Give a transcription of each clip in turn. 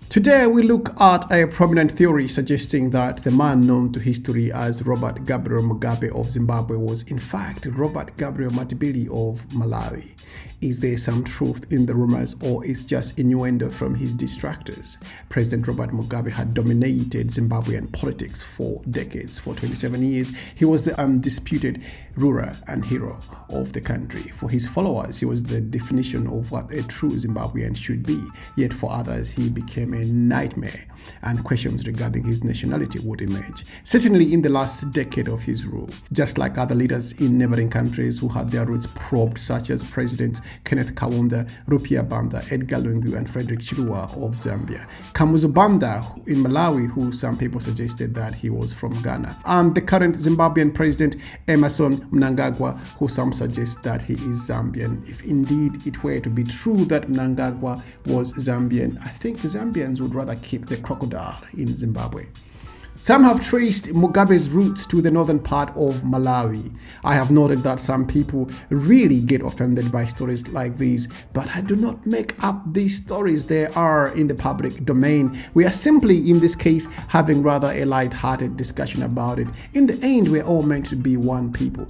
Today we look at a prominent theory suggesting that the man known to history as Robert Gabriel Mugabe of Zimbabwe was in fact Robert Gabriel Matabele of Malawi. Is there some truth in the rumors, or is just innuendo from his distractors? President Robert Mugabe had dominated Zimbabwean politics for decades. For 27 years, he was the undisputed ruler and hero of the country. For his followers, he was the definition of what a true Zimbabwean should be. Yet for others, he became a nightmare, and questions regarding his nationality would emerge. Certainly in the last decade of his rule, just like other leaders in neighboring countries who had their roots probed, such as Presidents Kenneth Kaunda, Rupia Banda, Edgar Lungu, and Frederick Chiluba of Zambia, Kamuzu Banda in Malawi, who some people suggested that he was from Ghana, and the current Zimbabwean President Emmerson Mnangagwa, who some suggest that he is Zambian. If indeed it were to be true that Mnangagwa was Zambian, I think Zambians would rather keep the crocodile in Zimbabwe. Some have traced Mugabe's roots to the northern part of Malawi. I have noted that some people really get offended by stories like these, but I do not make up these stories. They are in the public domain. We are simply, in this case, having rather a light-hearted discussion about it. In the end, we're all meant to be one people.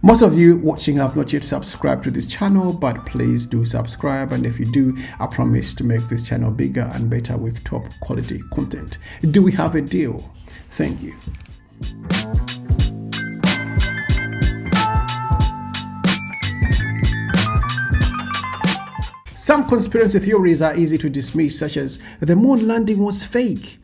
Most of you watching have not yet subscribed to this channel, but please do subscribe, and if you do, I promise to make this channel bigger and better with top quality content. Do we have a deal? Thank you. Some conspiracy theories are easy to dismiss, such as the moon landing was fake.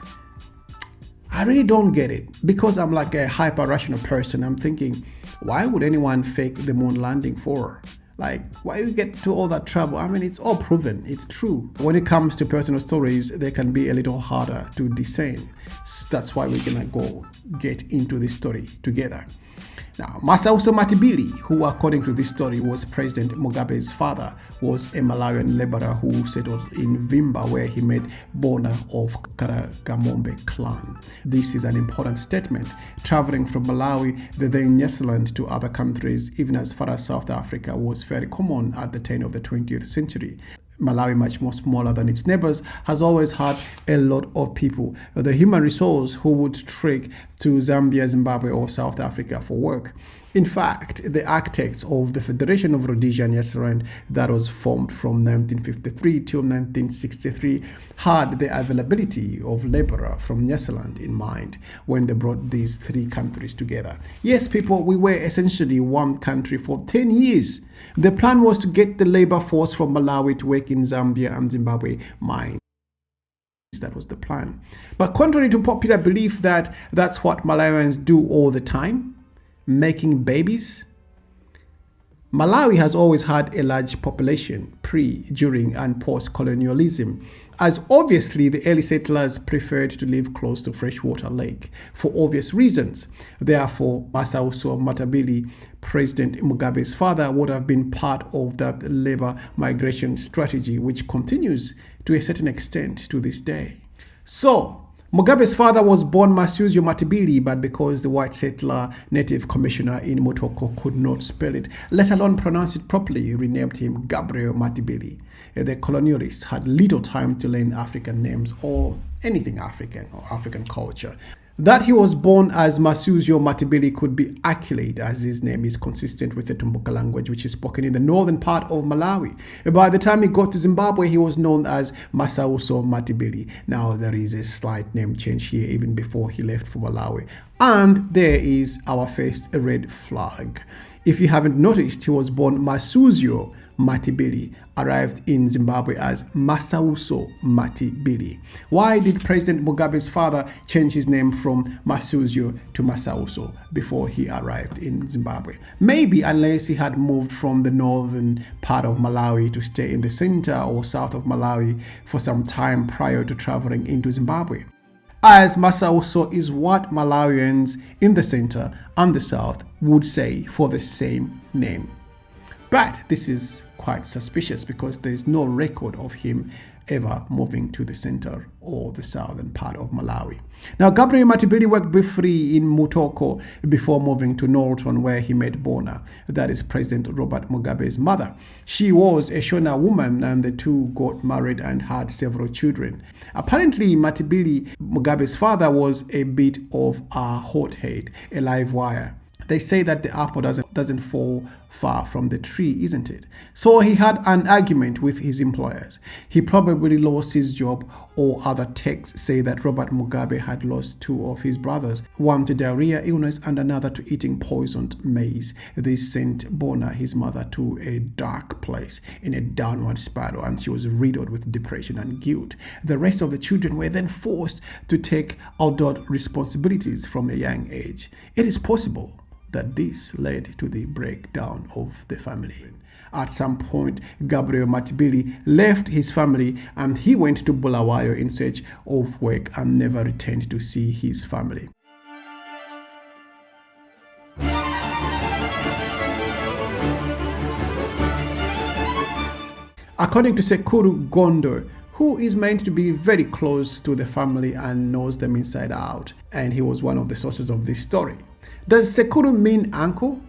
I really don't get it, because I'm like a hyper-rational person. I'm thinking, why would anyone fake the moon landing for? Like, why you get to all that trouble? I mean, it's all proven, it's true. When it comes to personal stories, they can be a little harder to discern. That's why we're gonna go get into this story together. Now, Masauso Matabele, who according to this story was President Mugabe's father, was a Malawian laborer who settled in Vimba, where he made Bona of Karagamombe clan. This is an important statement. Traveling from Malawi, the then Nyasaland, to other countries, even as far as South Africa, was very common at the turn of the 20th century. Malawi, much more smaller than its neighbors, has always had a lot of people, the human resource, who would trek to Zambia, Zimbabwe, or South Africa for work. In fact, the architects of the Federation of Rhodesia and Nyasaland, that was formed from 1953 till 1963, had the availability of labor from Nyasaland in mind when they brought these three countries together. Yes, people, we were essentially one country for 10 years. The plan was to get the labor force from Malawi to work in Zambia and Zimbabwe mines. That was the plan. But contrary to popular belief that that's what Malawians do all the time, making babies, Malawi has always had a large population pre, during, and post-colonialism, as obviously the early settlers preferred to live close to freshwater lake for obvious reasons. Therefore, Masauso Matabele, President Mugabe's father, would have been part of that labor migration strategy, which continues to a certain extent to this day. So, Mugabe's father was born Masauso Matabele, but because the white settler native commissioner in Motoko could not spell it, let alone pronounce it properly, renamed him Gabriel Matabele. The colonialists had little time to learn African names or anything African or African culture. That he was born as Masauso Matabele could be accurate, as his name is consistent with the Tumbuka language, which is spoken in the northern part of Malawi. By the time he got to Zimbabwe, he was known as Masauso Matabele. Now, there is a slight name change here even before he left for Malawi. And there is our first red flag. If you haven't noticed, he was born Masauso Matabele, arrived in Zimbabwe as Masauso Matabele. Why did President Mugabe's father change his name from Masauso to Masauso before he arrived in Zimbabwe? Maybe unless he had moved from the northern part of Malawi to stay in the center or south of Malawi for some time prior to traveling into Zimbabwe, as Masauso is what Malawians in the center and the south would say for the same name. But this is quite suspicious because there is no record of him ever moving to the center or the southern part of Malawi. Now, Gabriel Matibili worked briefly in Mutoko before moving to Norton, where he met Bona, that is President Robert Mugabe's mother. She was a Shona woman, and the two got married and had several children. Apparently, Matibili, Mugabe's father, was a bit of a hothead, a live wire. They say that the apple doesn't fall far from the tree, isn't it? So he had an argument with his employers. He probably lost his job, or other texts say that Robert Mugabe had lost two of his brothers, one to diarrhea illness and another to eating poisoned maize. This sent Bona, his mother, to a dark place in a downward spiral, and she was riddled with depression and guilt. The rest of the children were then forced to take adult responsibilities from a young age. It is possible that this led to the breakdown of the family. At some point, Gabriel Matibili left his family and he went to Bulawayo in search of work and never returned to see his family. According to Sekuru Gondo, who is meant to be very close to the family and knows them inside out, and he was one of the sources of this story. Does Sekuru mean uncle?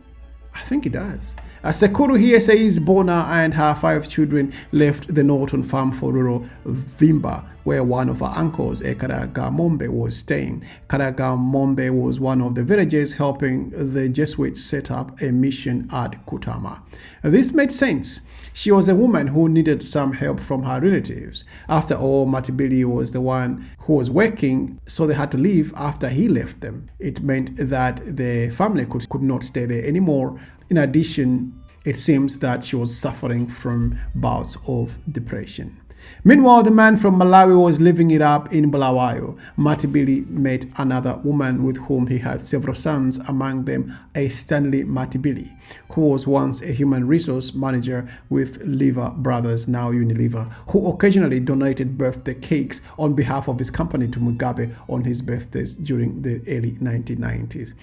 I think it does. Sekuru here says Bona and her 5 children left the Norton farm for rural Vimba, where one of her uncles, Karagamombe, was staying. Karagamombe was one of the villagers helping the Jesuits set up a mission at Kutama. This made sense. She was a woman who needed some help from her relatives. After all, Matibili was the one who was working, so they had to leave after he left them. It meant that the family could not stay there anymore. In addition, it seems that she was suffering from bouts of depression. Meanwhile, the man from Malawi was living it up in Bulawayo. Matibili met another woman with whom he had several sons, among them a Stanley Matibili, who was once a human resource manager with Lever Brothers, now Unilever, who occasionally donated birthday cakes on behalf of his company to Mugabe on his birthdays during the early 1990s.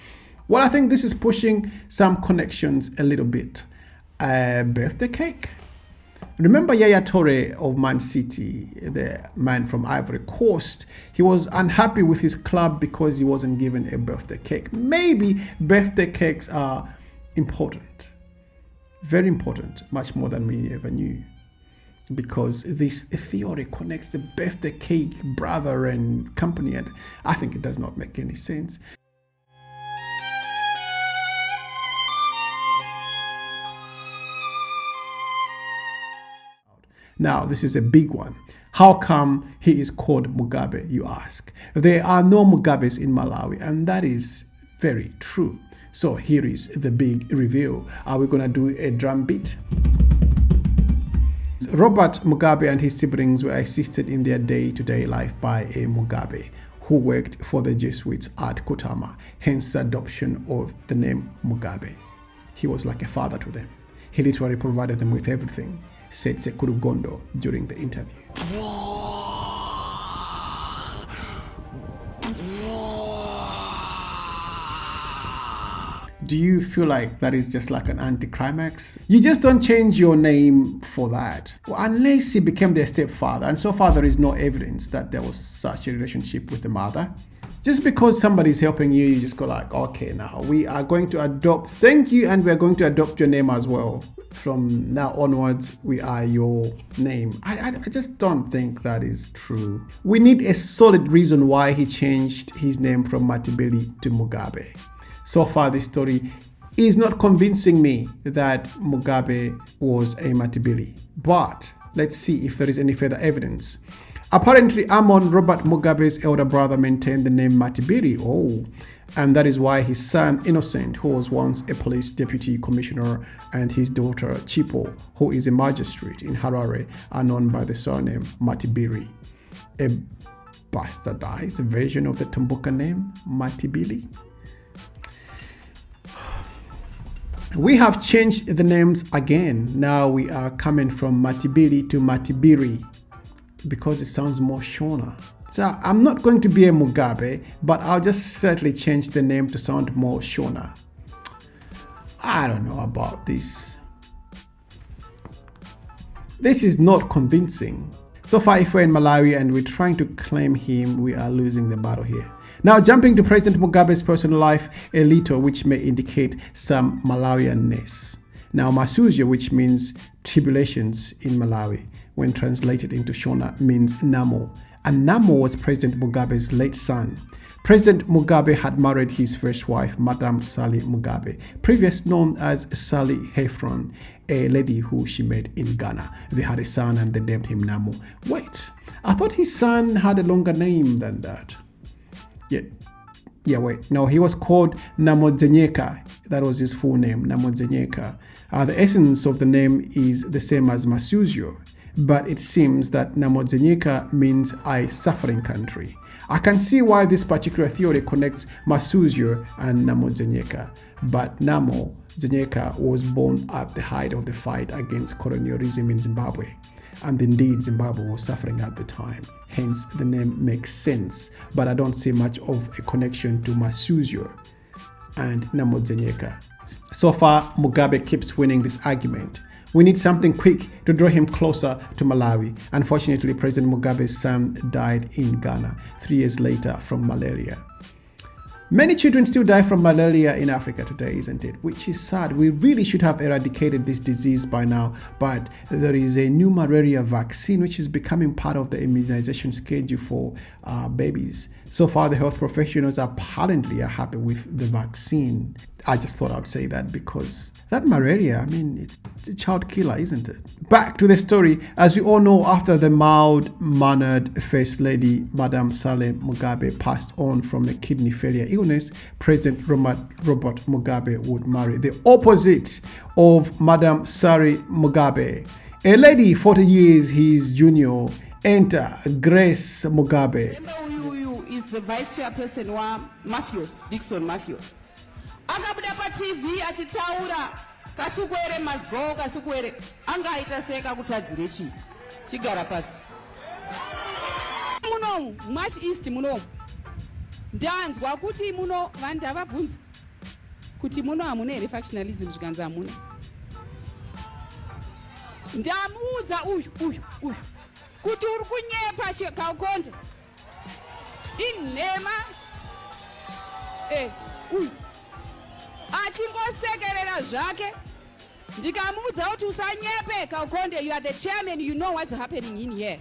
Well, I think this is pushing some connections a little bit. A birthday cake? Remember Yaya Toure of Man City, the man from Ivory Coast? He was unhappy with his club because he wasn't given a birthday cake. Maybe birthday cakes are important. Very important, much more than we ever knew. Because this theory connects the birthday cake, brother and company, and I think it does not make any sense. Now, this is a big one. How come he is called Mugabe, you ask? There are no Mugabes in Malawi, and that is very true. So here is the big reveal. Are we going to do a drum beat? Robert Mugabe and his siblings were assisted in their day-to-day life by a Mugabe who worked for the Jesuits at Kutama, hence the adoption of the name Mugabe. He was like a father to them. He literally provided them with everything, said Sekuru Gondo during the interview. Do you feel like that is just like an anticlimax? You just don't change your name for that. Well, unless he became their stepfather, and so far there is no evidence that there was such a relationship with the mother. Just because somebody's helping you, you just go like, okay, now we are going to adopt, thank you, and we're going to adopt your name as well. From now onwards, we are your name. I just don't think that is true. We need a solid reason why he changed his name from Matibili to Mugabe. So far, this story is not convincing me that Mugabe was a Matibili. But let's see if there is any further evidence. Apparently, Amon, Robert Mugabe's elder brother, maintained the name Matibili. Oh, and that is why his son Innocent, who was once a police deputy commissioner, and his daughter Chipo, who is a magistrate in Harare, are known by the surname Matibiri, a bastardized version of the Tumbuka name Matibili. We have changed the names again. Now we are coming from Matibili to Matibiri because it sounds more Shona. So I'm not going to be a Mugabe, but I'll just certainly change the name to sound more Shona. I don't know about this. This is not convincing. So far, if we're in Malawi and we're trying to claim him, we are losing the battle here. Now, jumping to President Mugabe's personal life, a little, which may indicate some Malawianness. Now, Masuzo, which means tribulations in Malawi, when translated into Shona, means Namo. And Namo was President Mugabe's late son. President Mugabe had married his first wife, Madam Sally Mugabe, previously known as Sally Heffron, a lady who she met in Ghana. They had a son and they named him Namo. Wait, I thought his son had a longer name than that. Wait. No, he was called Namodzanyeka. That was his full name, Namodzanyeka. The essence of the name is the same as Masuzo, but it seems that Namodzanyeka means a suffering country. I can see why this particular theory connects Masuzo and Namodzanyeka, but Namodzanyeka was born at the height of the fight against colonialism in Zimbabwe. And indeed, Zimbabwe was suffering at the time. Hence, the name makes sense, but I don't see much of a connection to Masuzo and Namodzanyeka. So far, Mugabe keeps winning this argument. We need something quick to draw him closer to Malawi. Unfortunately, President Mugabe's son died in Ghana 3 years later from malaria. Many children still die from malaria in Africa today, isn't it? Which is sad. We really should have eradicated this disease by now, but there is a new malaria vaccine which is becoming part of the immunization schedule for babies. So far, the health professionals apparently are happy with the vaccine. I just thought I'd say that because that malaria, it's a child killer, isn't it? Back to the story. As we all know, after the mild-mannered First Lady, Madam Sally Mugabe, passed on from a kidney failure illness, President Robert Mugabe would marry the opposite of Madam Sally Mugabe. A lady 40 years his junior, enter Grace Mugabe. Is the vice chairperson wa Matthews, Dixon Matthews. Akabuda pa TV atitaura kasukwere must go kasukwere angaita seka kutadzire chi chigara pasi muno mwash east muno ndanzwa kuti muno vanhu avabvunza kuti muno hamuna here factionalism zvikanzi hamuna ndamuudza uyu kuti uri kunyepa kaukonde inhema uyu achingosekerera zvake ndikamuudza kuti usanyepe kaukonde, you are the chairman, you know what's happening in here.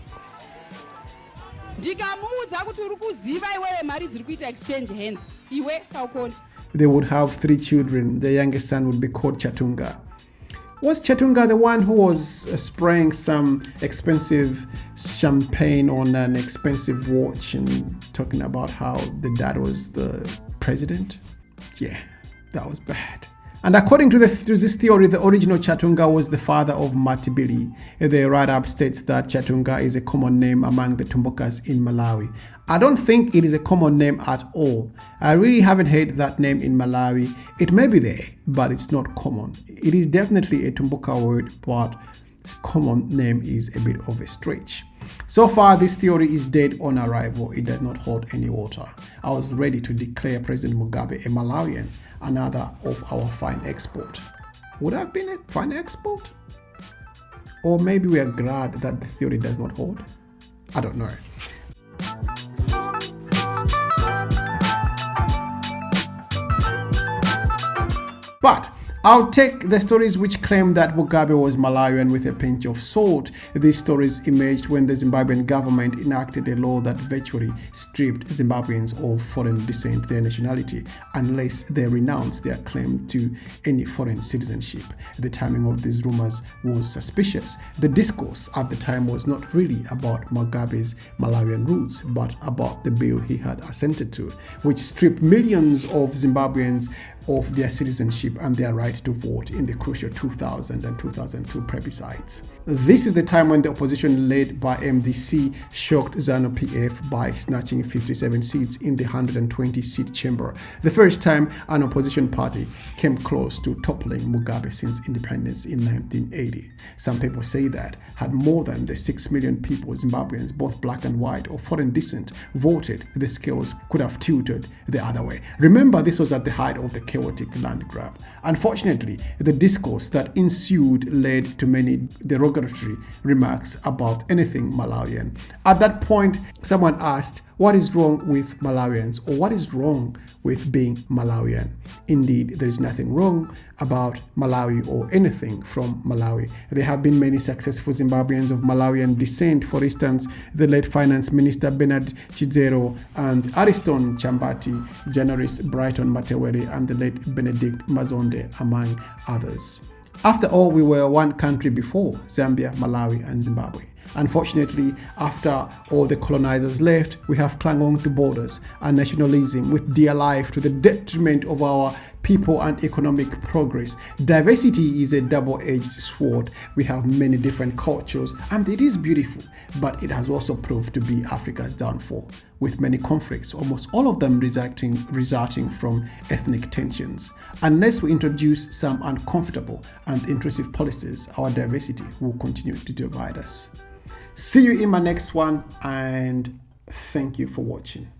Ndikamuudza kuti uri kuziva iwewe mari dziri kuita exchange hands iwe kaukonde. They would have 3 children. The youngest son would be called Chatunga. Was Chatunga the one who was spraying some expensive champagne on an expensive watch and talking about how the dad was the president? Yeah, that was bad. And according to this theory, the original Chatunga was the father of Matibili. The write-up states that Chatunga is a common name among the Tumbukas in Malawi. I don't think it is a common name at all. I really haven't heard that name in Malawi. It may be there, but it's not common. It is definitely a Tumbuka word, but common name is a bit of a stretch. So far, this theory is dead on arrival. It does not hold any water. I was ready to declare President Mugabe a Malawian, another of our fine export. Would have been a fine export? Or maybe we are glad that the theory does not hold? I don't know. But I'll take the stories which claim that Mugabe was Malawian with a pinch of salt. These stories emerged when the Zimbabwean government enacted a law that virtually stripped Zimbabweans of foreign descent their nationality unless they renounced their claim to any foreign citizenship. The timing of these rumors was suspicious. The discourse at the time was not really about Mugabe's Malawian roots, but about the bill he had assented to, which stripped millions of Zimbabweans of their citizenship and their right to vote in the crucial 2000 and 2002 plebiscites. This is the time when the opposition led by MDC shocked ZANU-PF by snatching 57 seats in the 120-seat chamber, the first time an opposition party came close to toppling Mugabe since independence in 1980. Some people say that had more than the 6 million people, Zimbabweans, both black and white or foreign descent, voted, the scales could have tilted the other way. Remember, this was at the height of the chaotic land grab. Unfortunately, the discourse that ensued led to many derogatory derogatory remarks about anything Malawian. At that point, someone asked, what is wrong with Malawians, or what is wrong with being Malawian? Indeed, there is nothing wrong about Malawi or anything from Malawi. There have been many successful Zimbabweans of Malawian descent, for instance, the late Finance Minister Bernard Chidzero and Ariston Chambati, journalist Brighton Matewere, and the late Benedict Mazonde, among others. After all, we were one country before Zambia, Malawi, and Zimbabwe. Unfortunately, after all the colonizers left, we have clung on to borders and nationalism with dear life to the detriment of our people and economic progress. Diversity is a double-edged sword. We have many different cultures, and it is beautiful, but it has also proved to be Africa's downfall, with many conflicts, almost all of them resulting from ethnic tensions. Unless we introduce some uncomfortable and intrusive policies, our diversity will continue to divide us. See you in my next one, and thank you for watching.